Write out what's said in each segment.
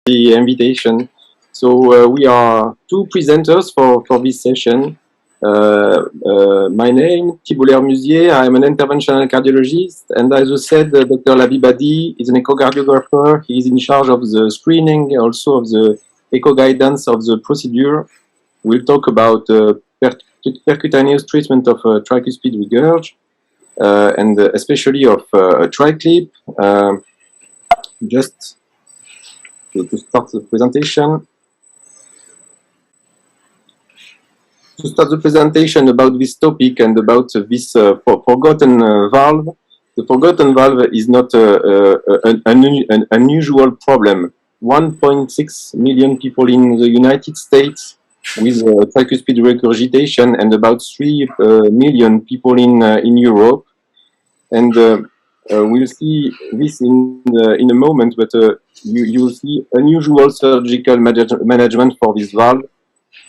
the invitation. So we are two presenters for this session. My name, Thibault Lhermusier. I'm an interventional cardiologist, and as you said, Dr. Lavie Badie is an echocardiographer. He is in charge of the screening, also of the echo guidance of the procedure. We'll talk about percutaneous treatment of tricuspid regurg, and especially of TriClip. Just to start the presentation. To start the presentation about this topic and about this forgotten valve. The forgotten valve is not an unusual problem. 1.6 million people in the United States with tricuspid regurgitation, and about 3 million people in Europe. And we'll see this in a moment, but you will see unusual surgical management for this valve.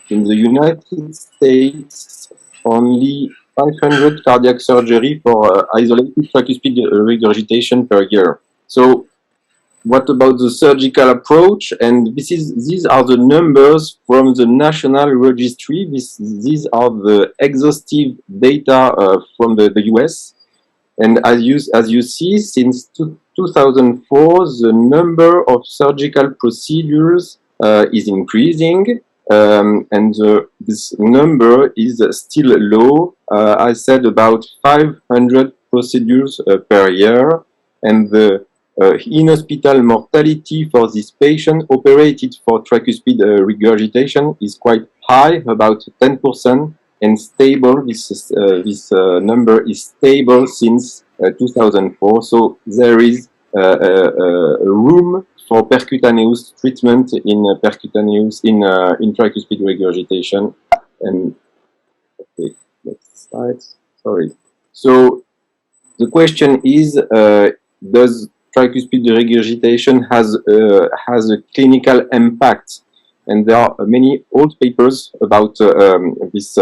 In the United States, only 500 cardiac surgery for isolated tricuspid regurgitation per year. So what about the surgical approach? And these are the numbers from the national registry. These are the exhaustive data from the US. And as you see, since 2004, the number of surgical procedures is increasing. And this number is still low. I said about 500 procedures per year, and the in-hospital mortality for this patient operated for tricuspid regurgitation is quite high, about 10%, and stable. This number is stable since 2004. So there is room for percutaneous treatment in tricuspid regurgitation. And okay, next slide. Sorry. So the question is, does tricuspid regurgitation has a clinical impact? And there are many old papers about this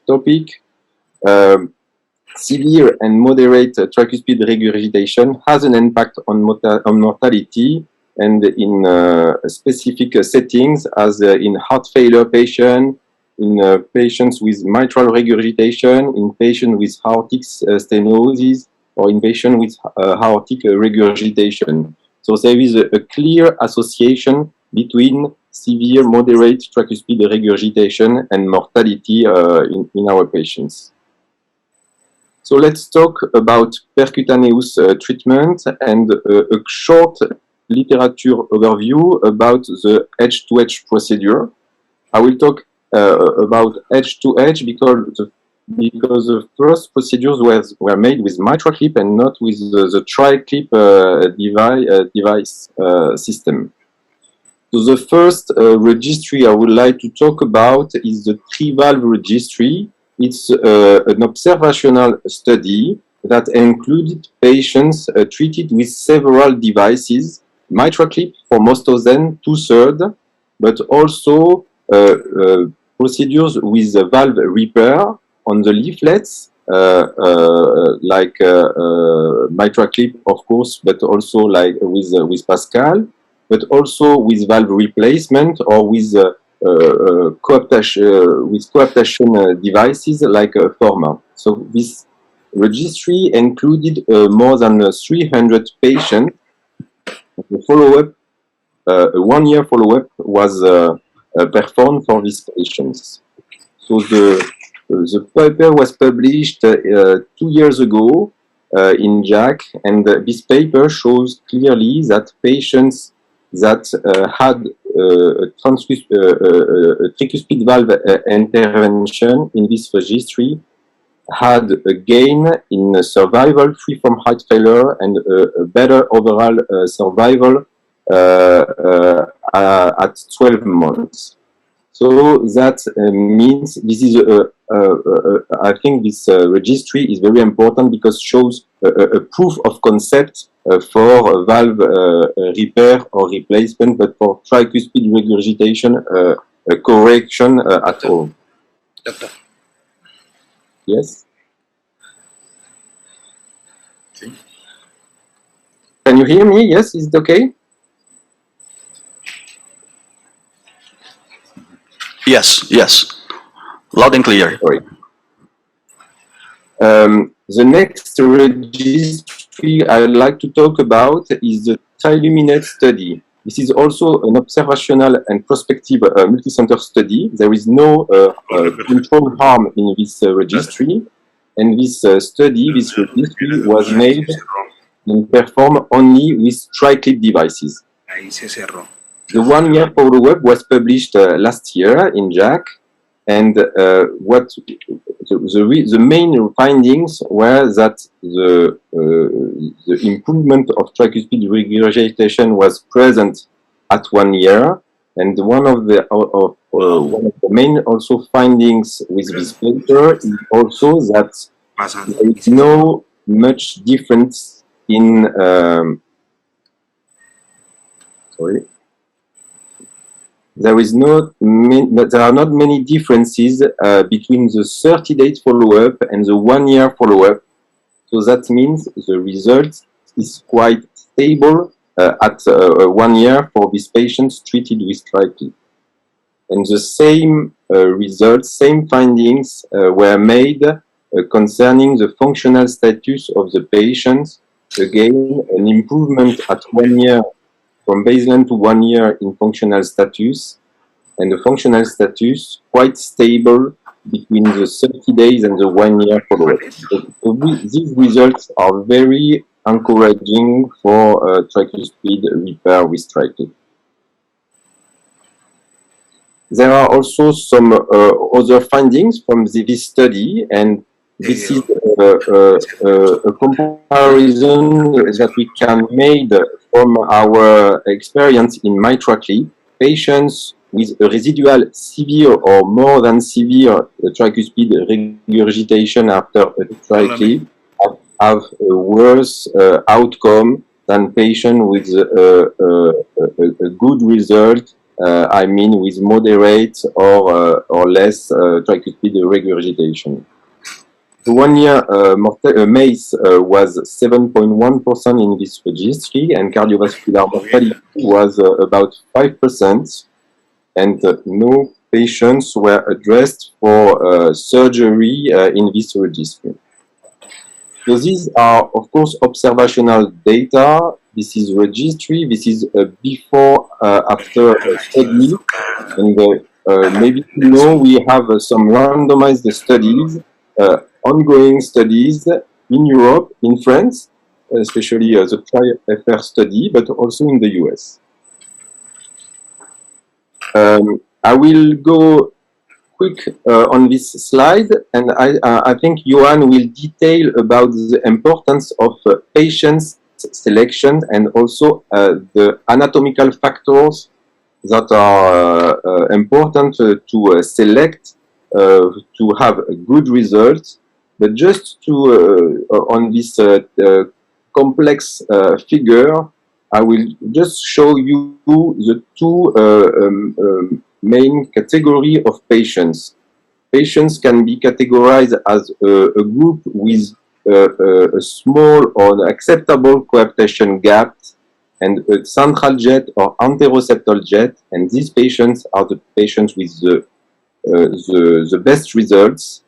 topic. Severe and moderate tricuspid regurgitation has an impact on mortality, and in specific settings, as in heart failure patient, in patients with mitral regurgitation, in patients with aortic stenosis, or in patients with aortic regurgitation. So there is a clear association between severe, moderate tricuspid regurgitation and mortality in our patients. So let's talk about percutaneous treatment and a short literature overview about the edge-to-edge procedure. I will talk about edge-to-edge because the first procedures were made with mitral clip and not with the tri-clip device system. So the first registry I would like to talk about is the tri-valve registry. It's an observational study that included patients treated with several devices, mitral clip for most of them, 2/3, but also procedures with valve repair on the leaflets, like mitral clip, of course, but also like with Pascal, but also with valve replacement or with coaptation devices like Forma. So this registry included more than 300 patients. The follow-up, a one-year follow-up was performed for these patients. So the paper was published 2 years ago in JACC, and this paper shows clearly that patients that had a tricuspid valve intervention in this registry had a gain in survival free from heart failure and a better overall survival at 12 months. So that means this is I think this registry is very important because it shows a proof of concept for valve repair or replacement, but for tricuspid regurgitation correction at home. Doctor. Yes. Can you hear me? Yes, is it okay? Yes, yes. Loud and clear. Sorry. The next registry I would like to talk about is the Triluminate study. This is also an observational and prospective multicenter study. There is no control arm in this registry, and this registry was made and performed only with tri-clip devices. The 1 year follow-up was published last year in JACC, and what the main findings were that the improvement of tricuspid regurgitation was present at 1 year, and one of the main also findings with this paper is also that there is no much difference in there are not many differences between the 30-day follow-up and the 1 year follow-up. So that means the result is quite stable at 1 year for these patients treated with tri-clip. And the same results, same findings were made concerning the functional status of the patients. Again, an improvement at 1 year from baseline to 1 year in functional status, and the functional status quite stable between the 30 days and the 1 year follow-up. So these results are very encouraging for tricuspid repair with tri-clip. There are also some other findings from this study, and this is a comparison that we can make from our experience in MitraClip. Patients with a residual severe or more than severe tricuspid regurgitation after a tri-clip have a worse outcome than patients with a good result. I mean, with moderate or less tricuspid regurgitation. The 1 year MACE was 7.1% in this registry, and cardiovascular mortality was about 5%, and no patients were addressed for surgery in this registry. So these are, of course, observational data. This is registry. This is before, after study, and maybe you know we have some randomized studies. Ongoing studies in Europe, in France, especially the TRI-FR study, but also in the US. I will go quick on this slide, and I think Yoan will detail about the importance of patients selection and also the anatomical factors that are important to select to have a good result. But just to on this complex figure, I will just show you the two main category of patients. Patients can be categorized as a group with a small or acceptable coaptation gap and a central jet or anteroseptal jet, and these patients are the patients with the best results.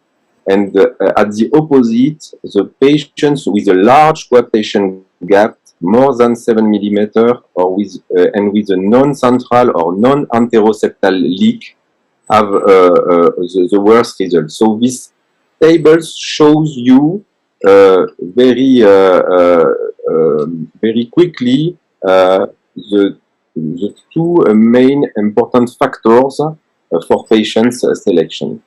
And at the opposite, the patients with a large coaptation gap, more than 7 millimeters, or with and with a non-central or non-anteroseptal leak, have the worst results. So this table shows you very quickly the two main important factors for patients selection.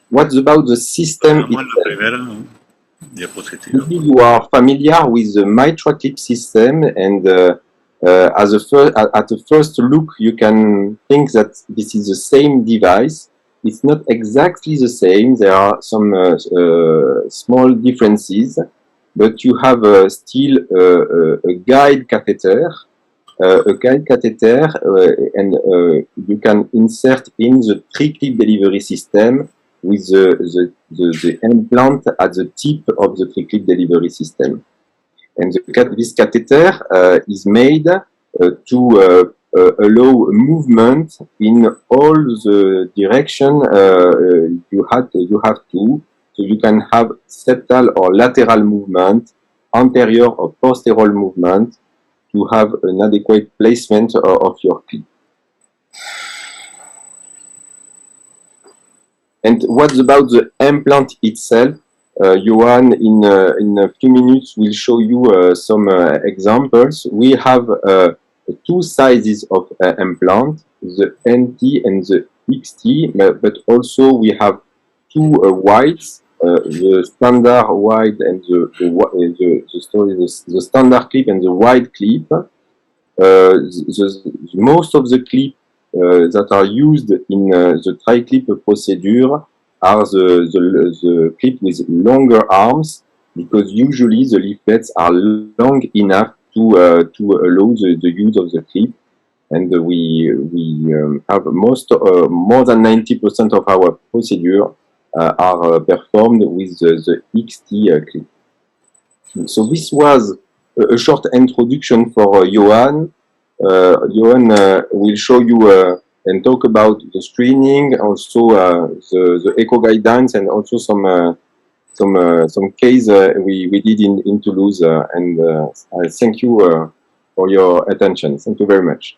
What about the system itself? Maybe you are familiar with the MitraClip system, and at the first look, you can think that this is the same device. It's not exactly the same. There are some small differences, but you have still a guide catheter. And you can insert in the tri-clip delivery system with the implant at the tip of the tri-clip delivery system. And this catheter is made to allow movement in all the direction you have to. So you can have septal or lateral movement, anterior or posterior movement, to have an adequate placement of your clip. And what about the implant itself? Yoan, in a few minutes, will show you some examples. We have two sizes of implant, the NT and the XT, but also we have two wides, the standard wide and the standard clip and the wide clip. Most of the clip that are used in the tri-clip procedure are the clip with longer arms, because usually the leaflets are long enough to allow the use of the clip, and we have more than 90% of our procedure are performed with the XT clip. So this was a short introduction for Yoan. Yoan will show you and talk about the screening, also the echo guidance, and also some case we did in Toulouse. And I thank you for your attention. Thank you very much.